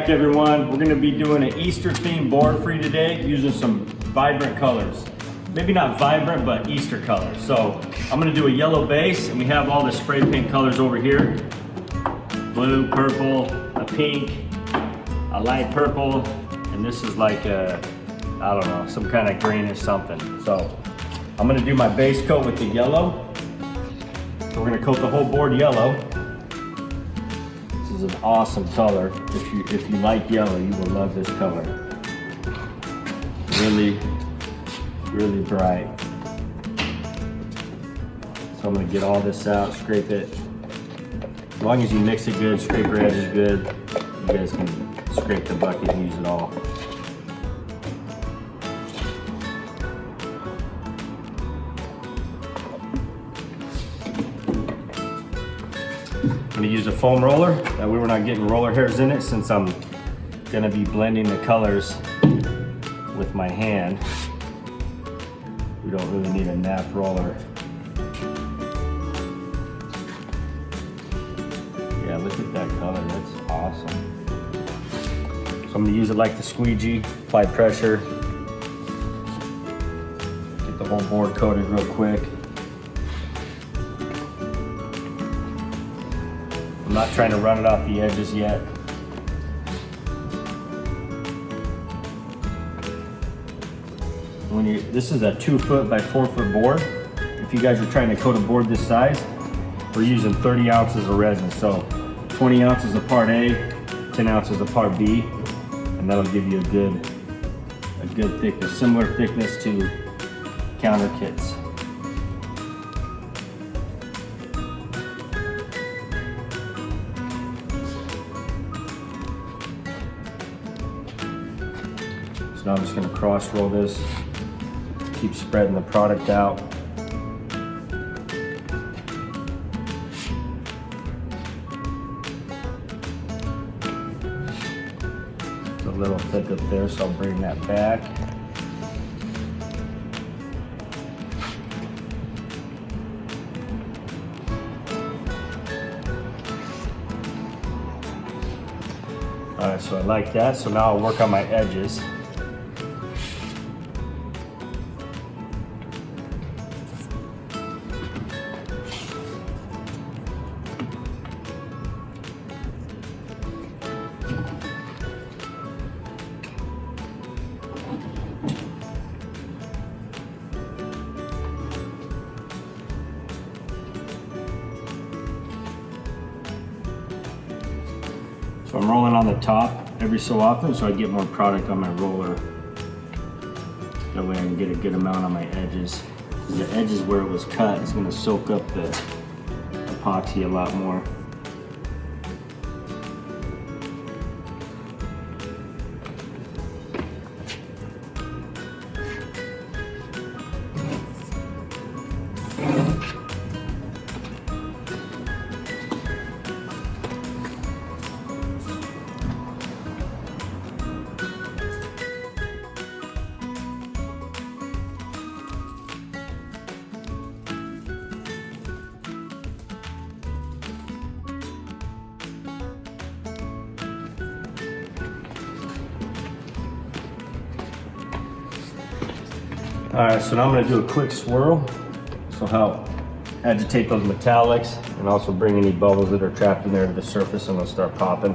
back, everyone. We're gonna be doing an Easter themed board for you today using some vibrant colors. Maybe not vibrant, but Easter colors. So I'm gonna do a yellow base, and we have all the spray paint colors over here. Blue, purple, a pink, a light purple, and this is like a, I don't know, some kind of greenish something. So I'm gonna do my base coat with the yellow. So we're gonna coat the whole board yellow. This is an awesome color. If you like yellow, you will love this color. Really, really bright. So I'm gonna get all this out, scrape it. As long as you mix it good, scrape your edges good, you guys can scrape the bucket and use it all. I'm gonna use a foam roller. That way we're not getting roller hairs in it, since I'm gonna be blending the colors with my hand. We don't really need a nap roller. Yeah, look at that color, that's awesome. So I'm gonna use it like the squeegee, apply pressure, get the whole board coated real quick. I'm not trying to run it off the edges yet. This is a 2 foot by 4 foot board. If you guys are trying to coat a board this size, we're using 30 ounces of resin. So 20 ounces of part A, 10 ounces of part B, and that'll give you a good thickness, similar thickness to counter kits. So now I'm just going to cross roll this, keep spreading the product out. It's a little thick up there, so I'll bring that back. All right, so I like that. So now I'll work on my edges. So I'm rolling on the top every so often so I get more product on my roller. That way I can get a good amount on my edges. The edges where it was cut is going to soak up the epoxy a lot more. All right, so now I'm gonna do a quick swirl. This will help agitate those metallics and also bring any bubbles that are trapped in there to the surface, and they'll start popping.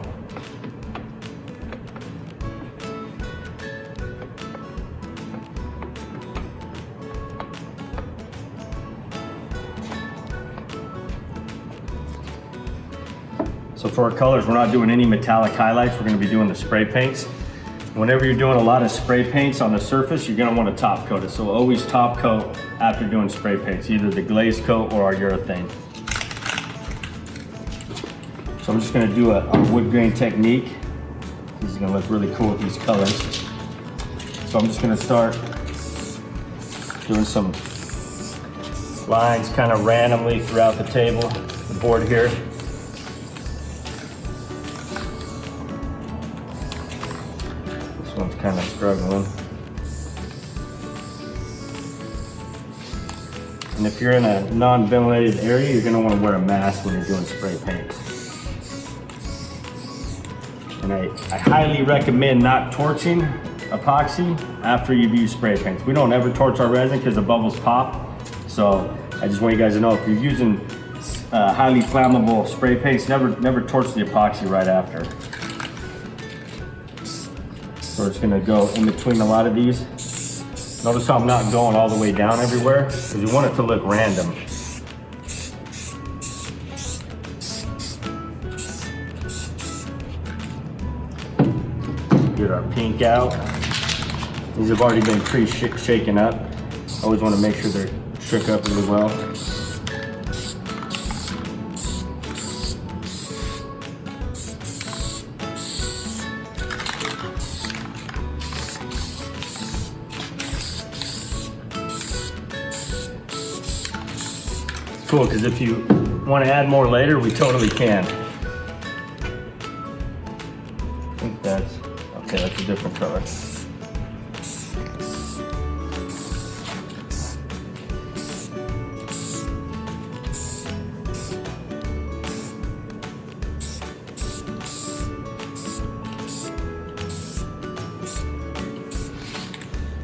So for our colors, we're not doing any metallic highlights. We're gonna be doing the spray paints. Whenever you're doing a lot of spray paints on the surface, you're gonna wanna top coat it. So always top coat after doing spray paints, either the glaze coat or our urethane. So I'm just gonna do a wood grain technique. This is gonna look really cool with these colors. So I'm just gonna start doing some lines kind of randomly throughout the table, the board here. One's kind of struggling. And if you're in a non-ventilated area, you're going to want to wear a mask when you're doing spray paints. And I highly recommend not torching epoxy after you've used spray paints. We don't ever torch our resin because the bubbles pop. So I just want you guys to know, if you're using highly flammable spray paints, never torch the epoxy right after. So it's gonna go in between a lot of these. Notice how I'm not going all the way down everywhere, because you want it to look random. Get our pink out. These have already been pre-shaken up. Always want to make sure they're shook up really well. Cool, because if you want to add more later, we totally can. I think that's, okay, that's a different color.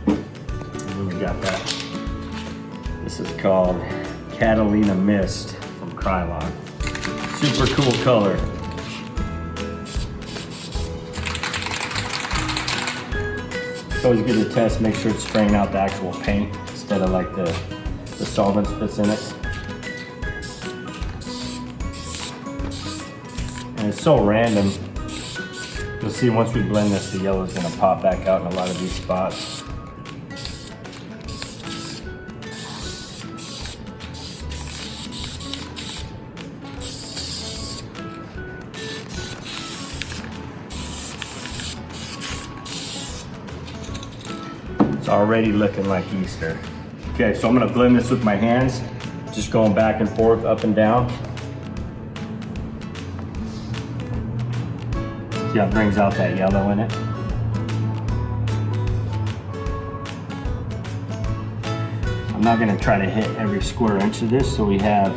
And then we got that. This is called Catalina Mist from Krylon. Super cool color. It's always good to test, make sure it's spraying out the actual paint instead of like the solvents that's in it. And it's so random. You'll see once we blend this, the yellow is going to pop back out in a lot of these spots. It's already looking like Easter. Okay, so I'm gonna blend this with my hands, just going back and forth, up and down. See how it brings out that yellow in it? I'm not gonna try to hit every square inch of this so we have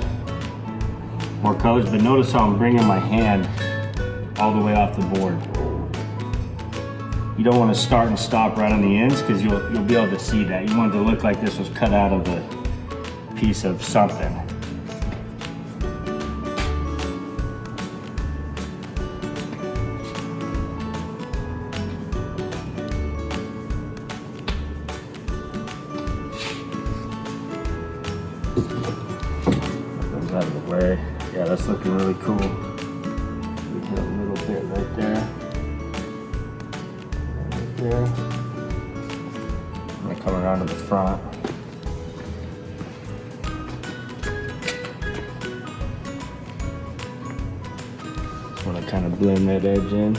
more colors, but notice how I'm bringing my hand all the way off the board. You don't want to start and stop right on the ends because you'll be able to see that. You want it to look like this was cut out of a piece of something. Comes out of the way. Yeah, that's looking really cool. We hit a little bit right there. There. I'm gonna come around to the front. Just want to kind of blend that edge in.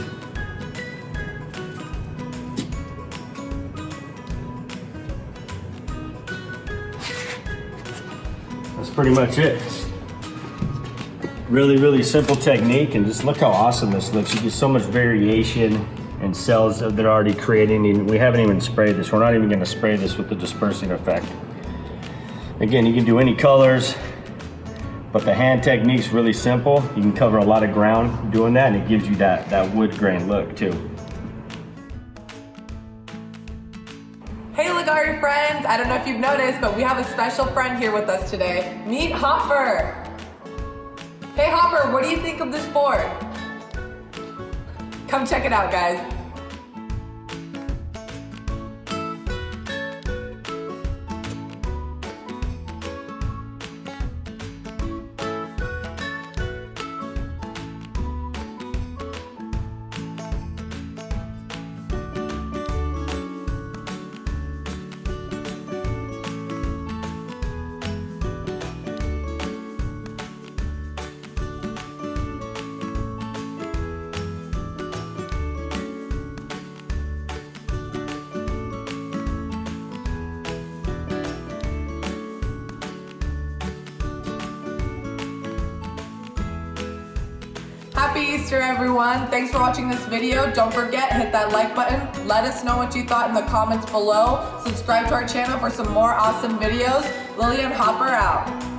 That's pretty much it. Really simple technique, and just look how awesome this looks. You get so much variation and cells that are already creating, and we haven't even sprayed this. We're not even gonna spray this with the dispersing effect. Again, you can do any colors, but the hand technique's really simple. You can cover a lot of ground doing that, and it gives you that wood grain look too. Hey Leggari friends, I don't know if you've noticed, but we have a special friend here with us today. Meet Hopper. Hey Hopper, what do you think of this board? Come check it out, guys. Happy Easter, everyone. Thanks for watching this video. Don't forget, hit that like button. Let us know what you thought in the comments below. Subscribe to our channel for some more awesome videos. Lily and Hopper out.